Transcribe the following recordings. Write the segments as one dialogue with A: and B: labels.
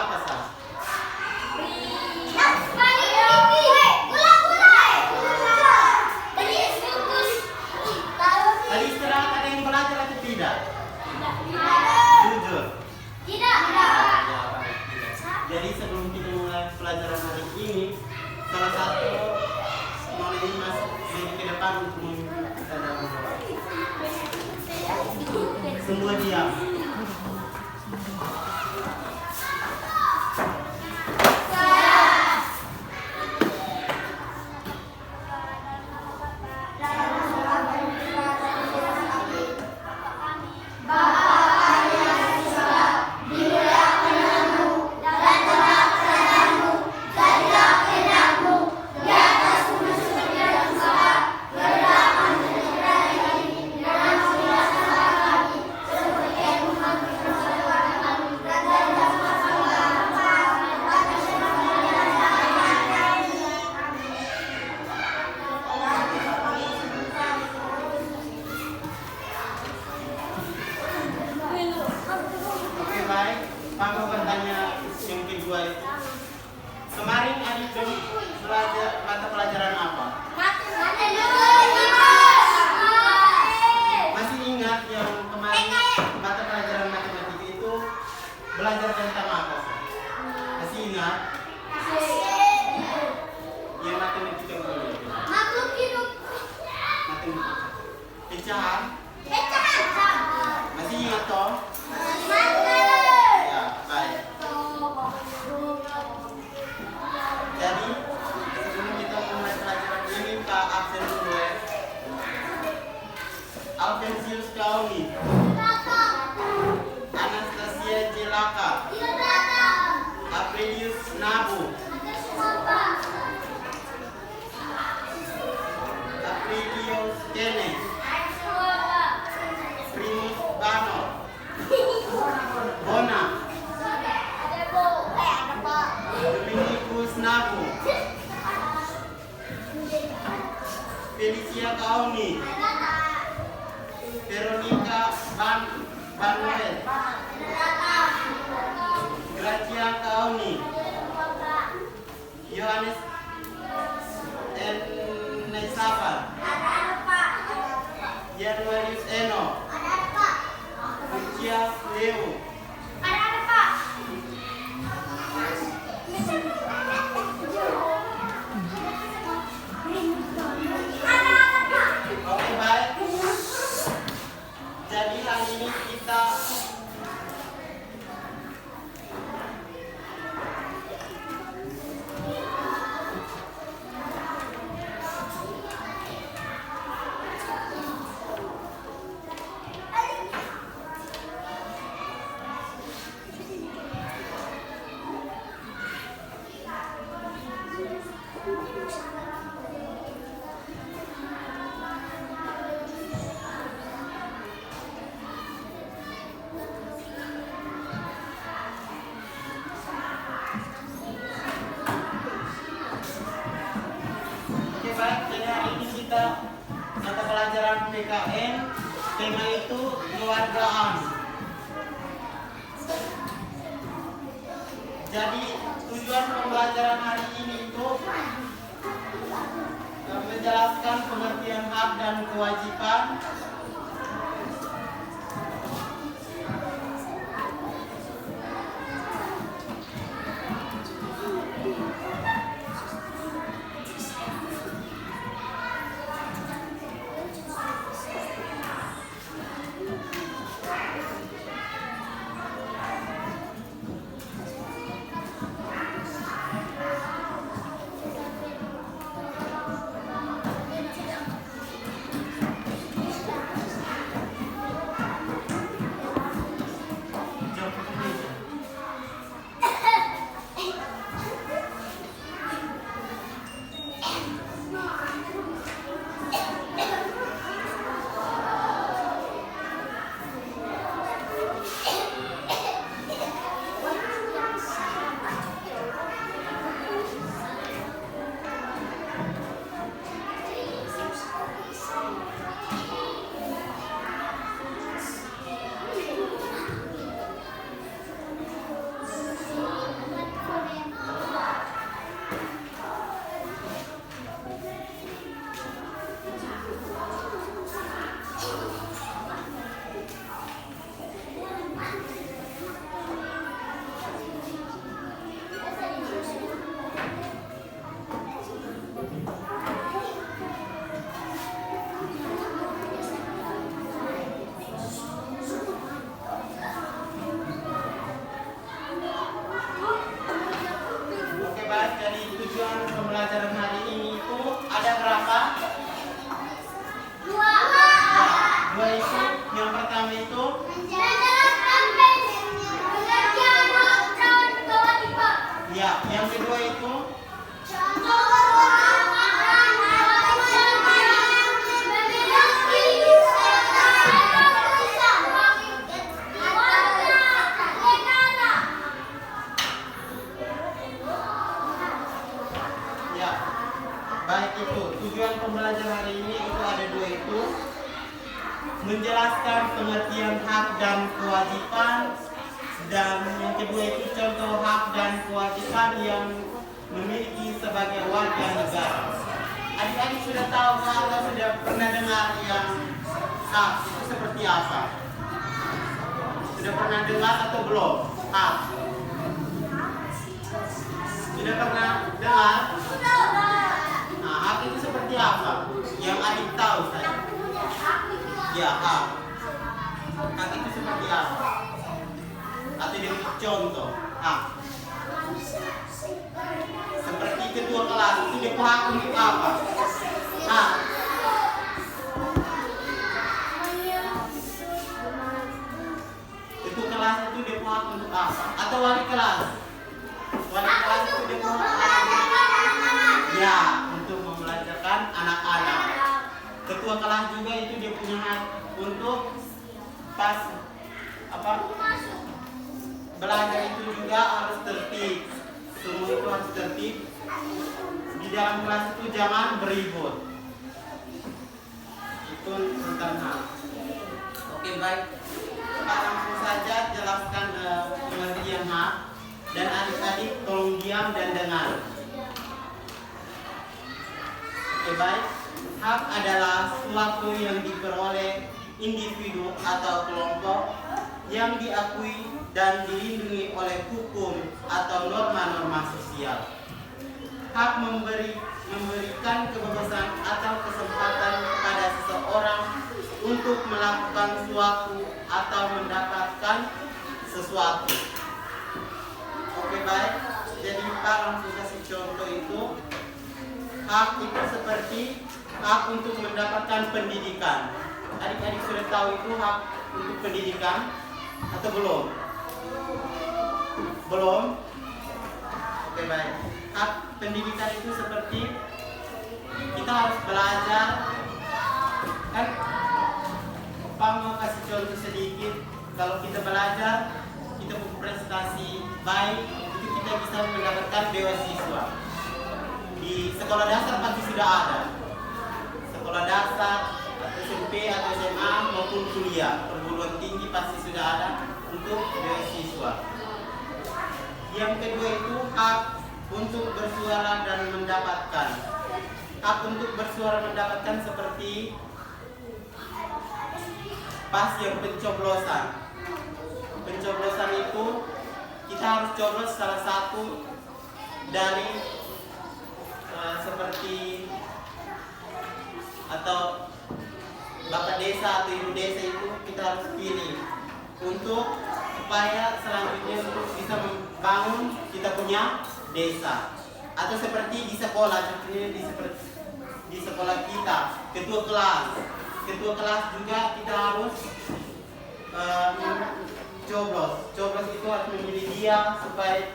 A: apa sah? Tadi istirahat ada yang belajar atau tidak? Jujur.
B: Tidak.
A: Ya, baik, tidak. Jadi sebelum kita mulai pelajaran hari ini, salah satu mulai masuk ke depan untuk memimpin kita dalam doa. Semua diam. Baik, Pak mau bertanya yang kedua itu. Kemarin adik belajar mata pelajaran apa? Masih ingat yang kemarin mata pelajaran matematika itu belajar tentang apa? Masih ingat? Yang matematika dulu. Matematika. Pecahan? Masih ingat toh? Ya, baik. Jadi sebelum kita mulai pelajaran ini Pak absen dulu ya. Alvensius Kauni, Anastasia Jelaka, Aprilius Nabu, Aprilius Kenneth, Primus Bano, Bona, Dominikus Nabu, Felicia Kauni, Veronica Banuel, Gracia Kauni, Yohanes Nesafar, Januarius Eno, Lucia Leo, oke baik. Jadi hari ini kita mata pelajaran PKN, tema itu keluargaan. Jadi tujuan pembelajaran hari ini itu menjelaskan pengertian hak dan kewajiban, Baik itu, tujuan pembelajaran hari ini itu ada dua itu. Menjelaskan pengertian hak dan kewajiban. Dan yang kedua itu contoh hak dan kewajiban yang memiliki sebagai warga negara. Adik-adik sudah tahu atau sudah pernah dengar yang hak itu seperti apa? Sudah pernah dengar atau belum? Hak. Sudah pernah dengar? Nah, hak itu seperti apa? Yang adik tahu saya. Ya, hak. Hak itu seperti apa? Atau dengan contoh hak. Seperti ketua kelas itu dia hak untuk apa? Hak. Ketua kelas itu dia hak untuk apa? Atau wali kelas? Wali kelas itu dia hak ya untuk membelajarkan anak-anak. Ketua kelas juga itu dia punya hak untuk pas apa? Belajar itu juga harus tertib. Semua itu harus tertib. Di dalam kelas itu jangan beribut. Itu tentang hal. Oke, baik. Pak langsung saja jelaskan pengertian hak. Dan adik-adik tolong diam dan dengar. Oke, baik. Hak adalah suatu yang diperoleh individu atau kelompok yang diakui dan dilindungi oleh hukum atau norma-norma sosial. Hak memberikan kebebasan atau kesempatan kepada seseorang untuk melakukan suatu atau mendapatkan sesuatu. Oke, baik. Jadi Pak langsung kasih contoh itu. Hak itu seperti hak untuk mendapatkan pendidikan. Adik-adik sudah tahu itu hak untuk pendidikan atau belum? Belum? Oke, baik. Hak pendidikan itu seperti kita harus belajar. Kan Pak mau kasih contoh sedikit. Kalau kita belajar, kita berprestasi baik, itu kita bisa mendapatkan beasiswa. Di sekolah dasar pasti sudah ada. Sekolah dasar atau SMP atau SMA maupun kuliah perguruan tinggi pasti sudah ada untuk beasiswa. Yang kedua itu hak untuk bersuara dan mendapatkan. Hak untuk bersuara mendapatkan seperti pas yang pencoblosan. Pencoblosan itu kita harus coblos salah satu dari seperti atau bapak desa atau ibu desa itu kita harus pilih untuk supaya selanjutnya untuk bisa membangun kita punya desa. Atau seperti di sekolah, contohnya di sekolah kita ketua kelas juga kita harus coblos itu harus memilih dia supaya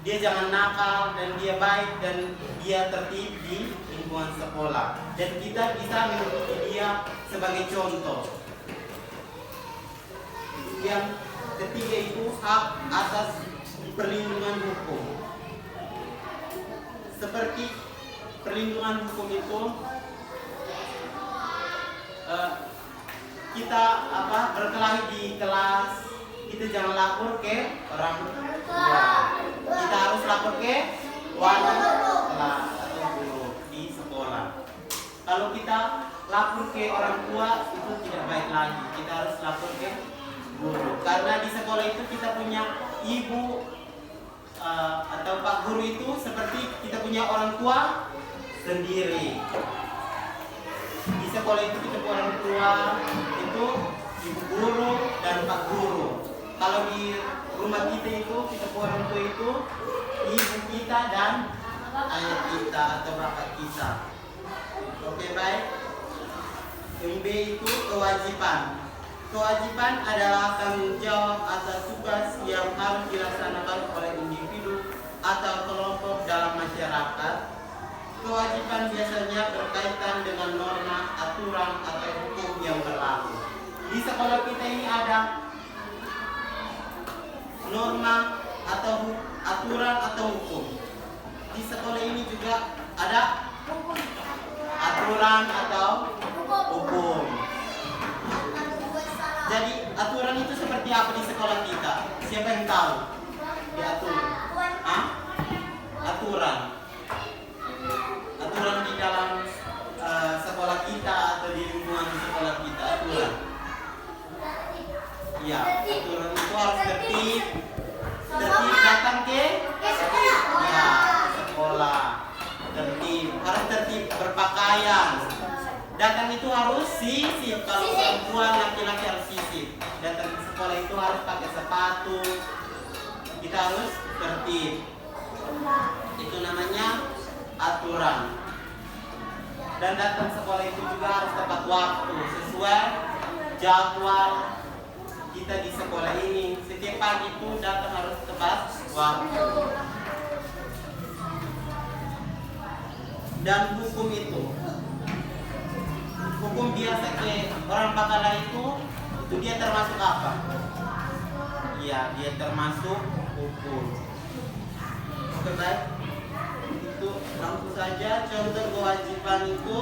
A: dia jangan nakal dan dia baik dan dia tertib di lingkungan sekolah, dan kita bisa mengikuti dia sebagai contoh. Yang ketiga itu hak atas perlindungan hukum. Seperti perlindungan hukum itu kita berkelahi di kelas, kita jangan lapor ke orang tua. Kita harus lapor ke wali kelas atau guru di sekolah. Kalau kita lapor ke orang tua itu tidak baik lagi. Kita harus lapor ke guru. Karena di sekolah itu kita punya ibu atau pak guru itu seperti kita punya orang tua sendiri. Di sekolah itu kita punya orang tua itu ibu guru dan pak guru. Kalau di rumah kita itu kita punya orang tua itu ibu kita dan ayah kita atau bapak kita. Oke, baik. Yang B itu kewajiban. Kewajiban adalah tanggung jawab atau tugas yang harus dilaksanakan oleh individu atau kelompok dalam masyarakat. Kewajiban biasanya berkaitan dengan norma, aturan, atau hukum yang berlaku. Di sekolah kita ini ada norma atau aturan atau hukum. di sekolah ini juga ada aturan atau hukum. Jadi aturan itu seperti apa di sekolah kita? Siapa yang tahu? Diatur. Hah? Aturan. Aturan di dalam sekolah kita atau di lingkungan sekolah kita, aturan. Ya, aturan itu harus tertib datang ke ya, sekolah. Tertib, harus tertib berpakaian. Datang itu harus sisip. Kalau perempuan, laki-laki harus sisip. Datang ke sekolah itu harus pakai sepatu. Kita harus tertib. Itu namanya aturan. Dan datang sekolah itu juga harus tepat waktu, sesuai jadwal kita di sekolah ini. Setiap pagi itu datang harus tepat waktu. Dan hukum itu, hukum biasa ke orang Pakala itu dia termasuk apa? Iya, dia termasuk hukum. Oke, baik. Itu langsung saja contoh kewajiban itu,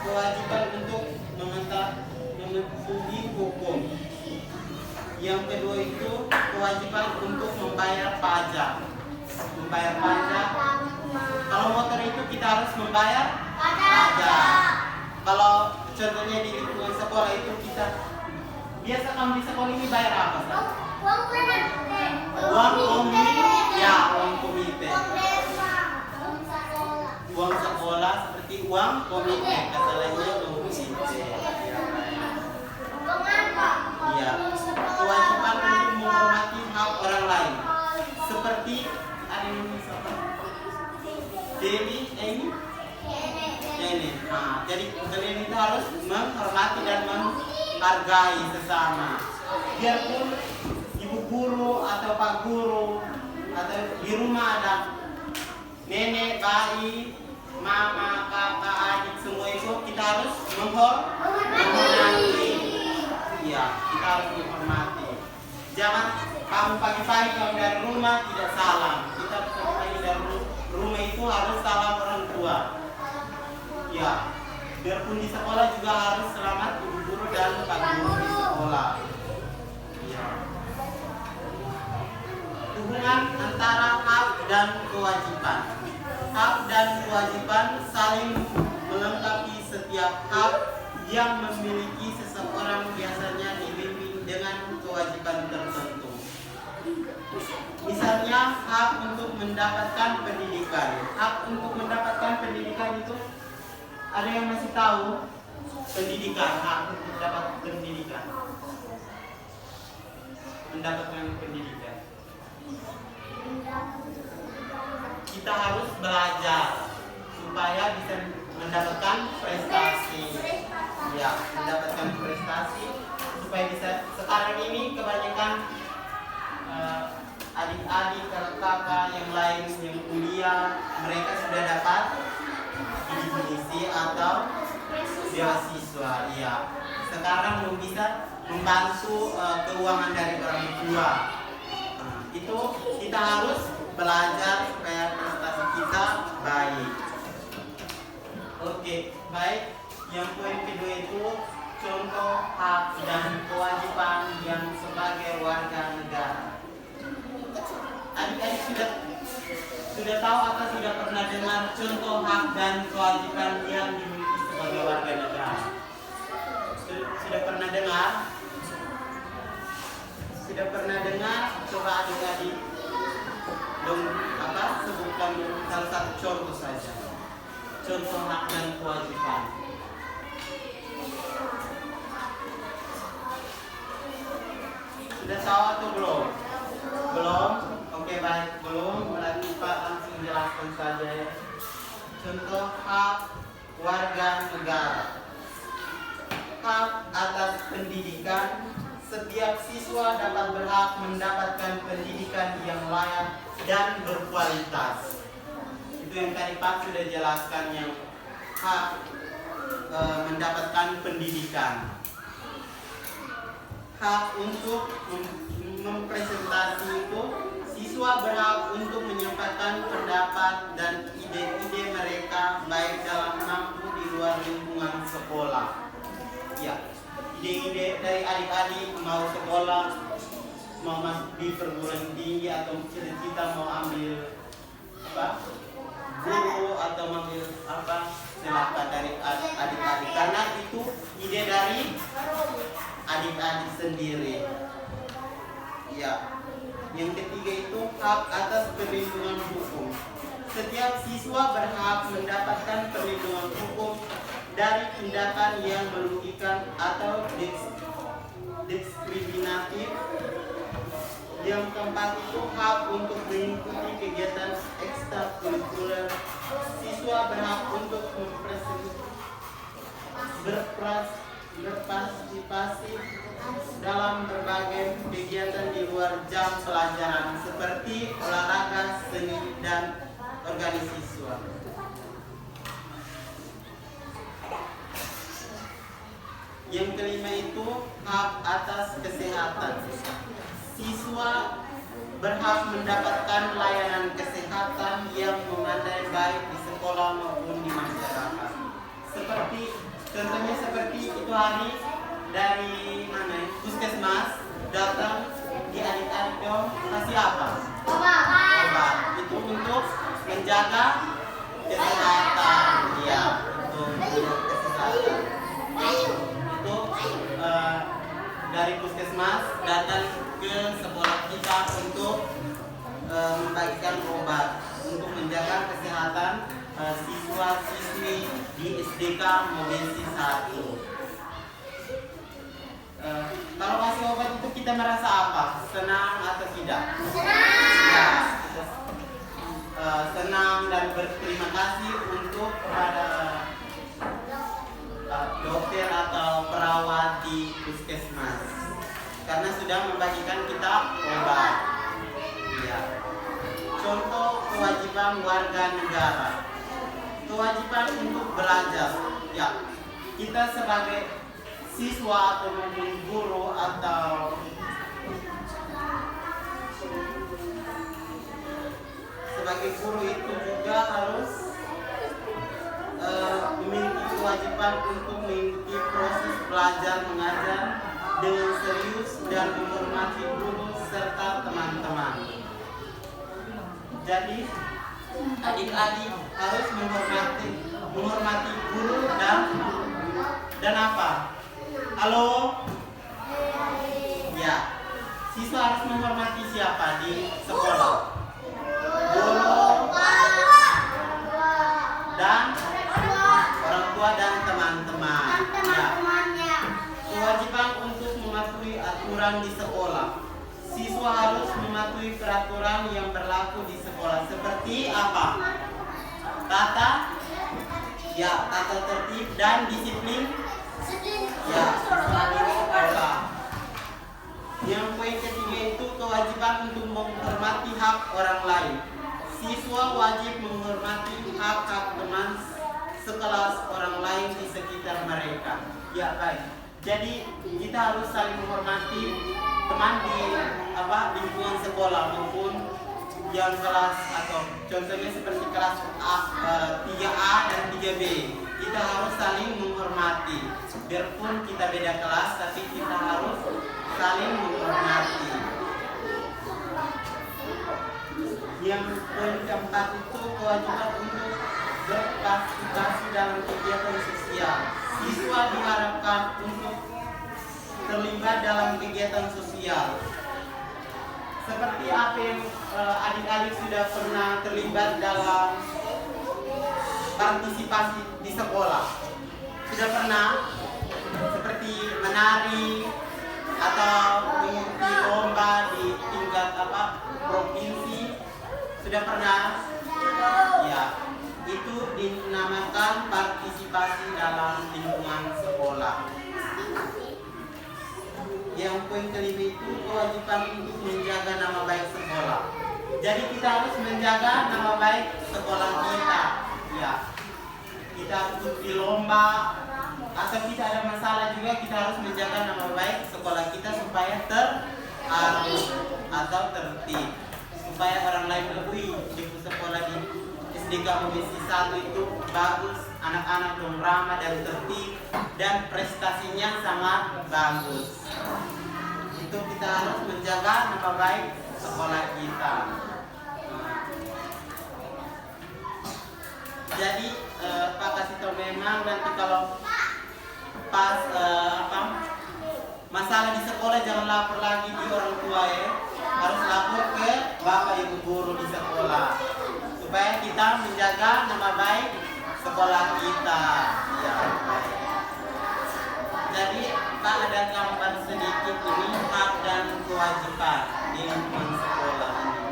A: kewajiban untuk mematuhi hukum. Yang kedua itu kewajiban untuk membayar pajak. Membayar pajak. Kalau motor itu kita harus membayar pajak. Kalau contohnya di lingkungan sekolah itu kita biasa kamu di sekolah ini bayar apa? Uang komite. Ya, uang komite. Uang sekolah seperti uang komite. Kata lainnya uang komite. Ya, kewajiban untuk menghormati hak orang lain. Seperti ada yang misalkan Dewi ini. Nah, jadi kalian itu harus menghormati dan menghargai sesama. Biarpun ibu guru atau pak guru atau di rumah ada nenek, bayi, mama, kakak, adik, semua itu kita harus menghormati. Iya, kita harus menghormati. Jangan kamu pagi-pagi kamu dari rumah tidak salam. Kita pagi dari rumah itu harus salam orang tua. Ya, biarpun di sekolah juga harus selamat ibu guru dan pak guru di sekolah. Ya. Hubungan antara hak dan kewajiban. Hak dan kewajiban saling melengkapi. Setiap hak yang memiliki seseorang biasanya dibimbing dengan kewajiban tertentu. Misalnya hak untuk mendapatkan pendidikan. Hak untuk mendapatkan pendidikan itu ada yang masih tahu pendidikan, hak untuk dapat pendidikan. Mendapatkan pendidikan. Kita harus belajar supaya bisa mendapatkan prestasi. Ya, mendapatkan prestasi supaya bisa. Sekarang ini kebanyakan adik-adik, kakak-kakak yang lain yang kuliah, mereka sudah dapat definisi atau beasiswa. Ya, sekarang belum bisa membantu keuangan dari orang tua. Itu kita harus belajar supaya prestasi kita baik. Oke, baik. Yang poin kedua itu contoh hak dan kewajiban yang sebagai warga negara. Adik-adik sudah tahu atau sudah pernah dengar contoh hak dan kewajiban yang dimiliki sebagai warga negara? Sudah pernah dengar? Sudah pernah dengar? Coba adik-adik sebutkan salah satu contoh saja. Contoh hak dan kewajiban. Sudah tahu atau belum? Belum? Oke, baik, belum. Berarti Pak langsung jelaskan saja ya. Contoh hak warga negara. Hak atas pendidikan. Setiap siswa dapat berhak mendapatkan pendidikan yang layak dan berkualitas. Itu yang tadi Pak sudah jelaskan, yang hak mendapatkan pendidikan. Hak untuk mempresentasi itu, siswa Siswa berhak untuk menyampaikan pendapat dan ide-ide mereka baik dalam maupun di luar lingkungan sekolah. Ya, ide-ide dari adik-adik mau sekolah, mau masuk di perguruan tinggi atau cita-cita mau ambil guru atau mengambil silakan dari adik-adik, karena itu ide dari adik-adik sendiri. Ya. Yang ketiga itu hak atas perlindungan hukum. Setiap siswa berhak mendapatkan perlindungan hukum dari tindakan yang merugikan atau diskriminatif. Yang keempat itu hak untuk mengikuti kegiatan ekstrakurikuler. Siswa berhak untuk berpartisipasi dalam berbagai kegiatan di luar jam pelajaran seperti olahraga, seni, dan organisasi siswa. Yang kelima itu hak atas kesehatan. Siswa berhak mendapatkan layanan kesehatan yang memadai baik di sekolah maupun di masyarakat. Contohnya seperti itu hari dari puskesmas datang di adik-adik dong kasih apa? Obat. Itu untuk menjaga kesehatan. Ya, untuk kesehatan. Itu dari puskesmas datang ke sekolah kita untuk membagikan obat untuk menjaga kesehatan siswa-siswi di SDK Mogensi 1. Kalau kasih obat itu kita merasa apa? Senang atau tidak? Senang. Ya, senang dan berterima kasih untuk kepada dokter atau perawat di puskesmas karena sudah membagikan kita obat. Ya. Contoh kewajiban warga negara. Kewajiban untuk belajar. Ya, kita sebagai siswa atau mungkin guru atau sebagai guru itu juga harus memiliki kewajiban untuk mengikuti proses belajar mengajar dengan serius dan menghormati guru serta teman-teman. Jadi adik-adik harus menghormati guru dan apa? Halo? Ya, siswa harus menghormati siapa di sekolah? Guru dan orang tua dan teman-teman. Ya. Kewajiban untuk mematuhi aturan di sekolah. Siswa harus mematuhi peraturan yang berlaku di sekolah seperti apa? Tata tertib dan disiplin. Ya, sekolah. Yang poin ketiga itu kewajiban untuk menghormati hak orang lain. Siswa wajib menghormati hak-hak teman sekelas orang lain di sekitar mereka. Ya, baik. Jadi kita harus saling menghormati teman di lingkungan sekolah maupun yang kelas atau contohnya seperti kelas 3A dan 3B. Kita harus saling menghormati. Biarpun kita beda kelas, tapi kita harus saling menghormati. Yang poin keempat itu kewajiban untuk berpartisipasi dalam kegiatan sosial. Siswa diharapkan untuk terlibat dalam kegiatan sosial. Seperti apa yang adik-adik sudah pernah terlibat dalam partisipasi di sekolah? Sudah pernah? Seperti menari atau mengikuti lomba di tingkat provinsi? Sudah pernah? Ya, itu dinamakan partisipasi dalam lingkungan sekolah. Yang poin kelima itu kewajiban untuk menjaga nama baik sekolah. Jadi kita harus menjaga nama baik sekolah kita. Ya, kita ikuti lomba atau kita ada masalah juga, kita harus menjaga nama baik sekolah kita supaya terarif atau tertib, supaya orang lain lebih di sekolah di SD Kamu Besi 1 itu bagus, anak-anak dong ramah dan tertib dan prestasinya sangat bagus. Itu kita harus menjaga nama baik sekolah kita. Jadi Pak kasih tahu memang nanti kalau pas masalah di sekolah jangan lapor lagi di orang tua ya, harus lapor ke bapak ibu guru di sekolah supaya kita menjaga nama baik sekolah kita. Ya. Jadi Pak ada gambar sedikit ini hak dan kewajiban di lingkungan sekolah ini.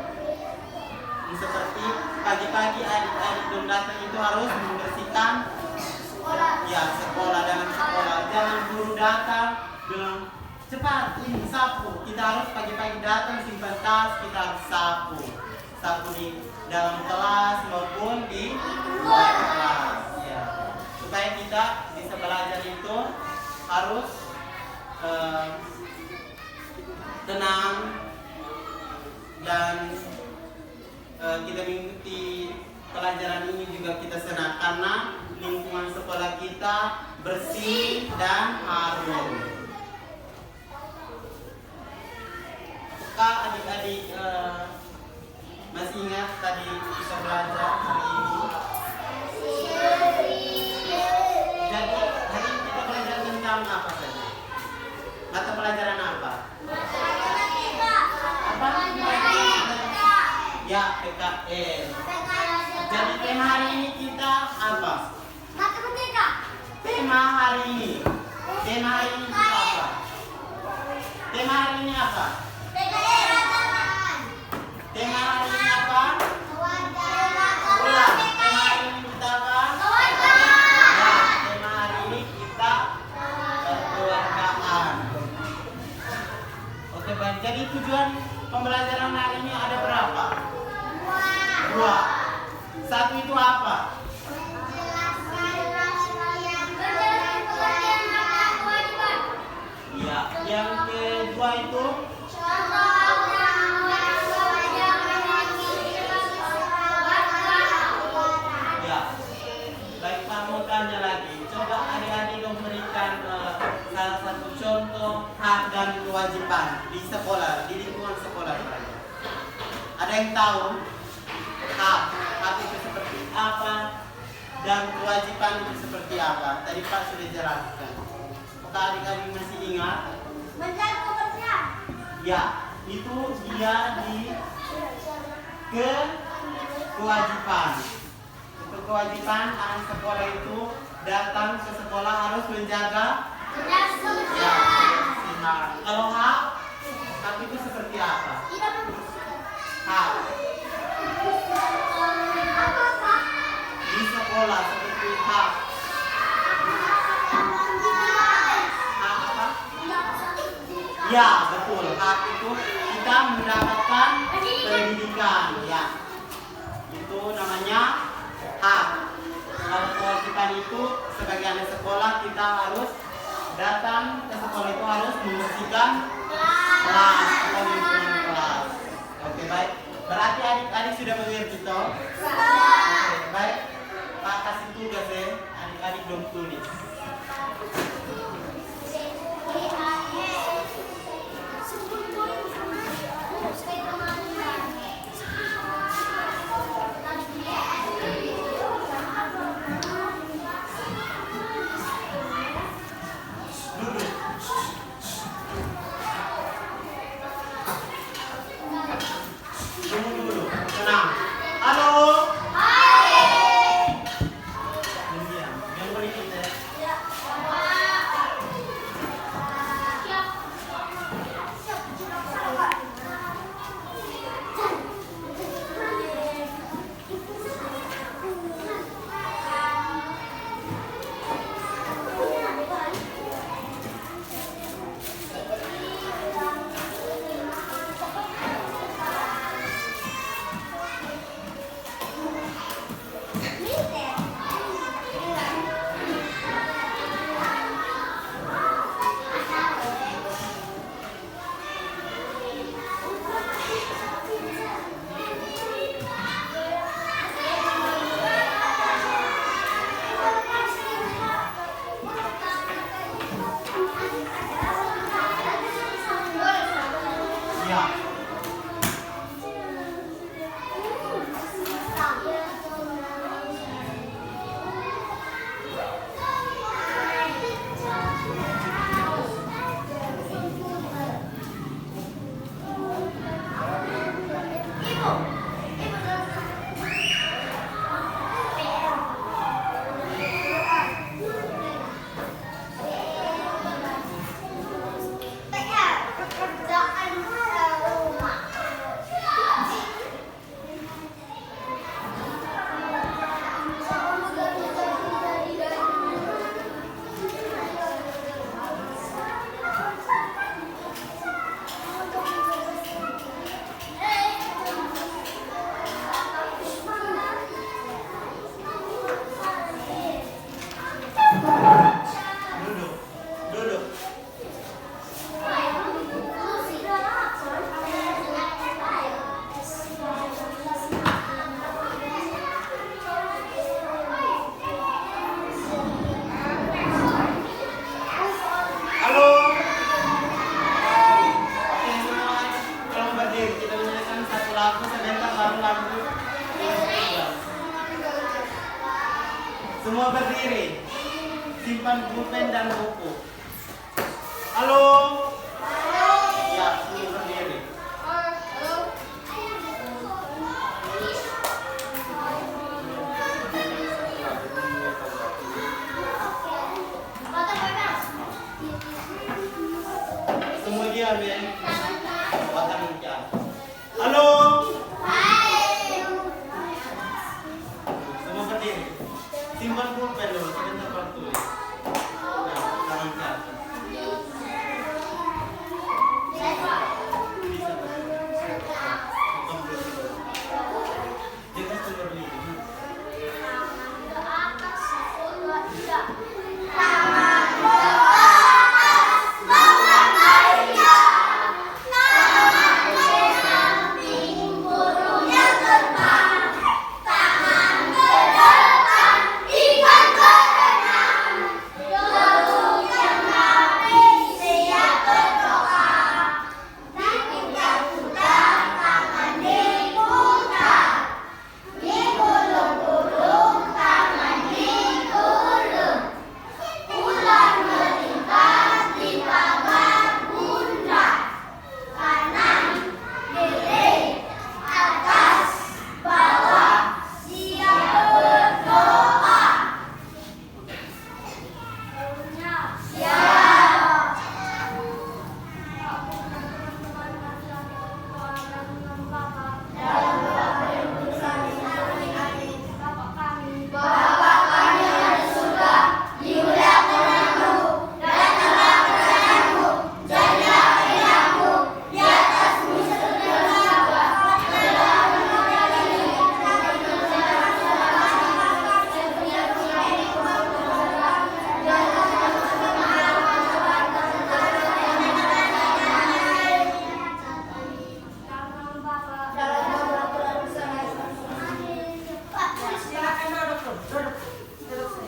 A: Seperti pagi-pagi adik-adik belum datang itu harus membersihkan ya sekolah, dalam sekolah. Jangan guru datang bilang cepat ini sapu. Kita harus pagi-pagi datang simpan tas, kita harus sapu di dalam kelas maupun di luar kelas ya. Supaya kita bisa belajar itu harus tenang dan kita mengikuti pelajaran ini juga kita senang karena lingkungan sekolah kita bersih dan harum. Kak adik-adik masih ingat tadi kita belajar hari ini? Jadi hari ini kita belajar tentang apa saja? Mata pelajaran apa? Apa? Ya, PKN. Jadi tema hari ini kita apa?
B: Matematika.
A: Tema hari ini kita apa? Tema hari ini apa?
B: PKN.
A: Tema hari ini apa? Ulang. Tema hari ini kita apa? Ya, tema hari ini kita kekeluargaan. Oke baik. Jadi tujuan pembelajaran hari ini ada berapa? 2. Satu itu apa? Ya, yang kedua itu ya. Baik, Pak mau tanya lagi. Coba adik-adik dong berikan salah satu contoh hak dan kewajiban di sekolah, di lingkungan sekolah. Ada yang tahu hak itu seperti apa dan kewajiban itu seperti apa? Tadi Pak sudah jelaskan. Apakah adik-adik masih ingat?
B: Menjaga kebersihan.
A: Ya, itu dia di kewajiban. Untuk kewajiban anak sekolah itu datang ke sekolah harus menjaga ya, kebersihan. Kalau hak itu seperti apa? Hak di sekolah seperti hak apa? Ya betul, hak itu kita mendapatkan pendidikan ya, itu namanya hak. Kalau kewajiban itu sebagai anak sekolah kita harus datang ke sekolah itu harus membersihkan kelas atau lingkungan kelas. Oke baik, berarti adik-adik sudah mengerti toh? Oke baik, Pak kasih tugas ya, adik-adik belum tulis. Dulu, tenang. Halo. Diam. Yang berikutnya. Semua berdiri. Simpan pulpen dan buku. Halo. Ya, semua berdiri. Semua diam ya. Batang diam. Halo. Semua berdiri. Simpan pulpen dulu, sebentar baru tulis.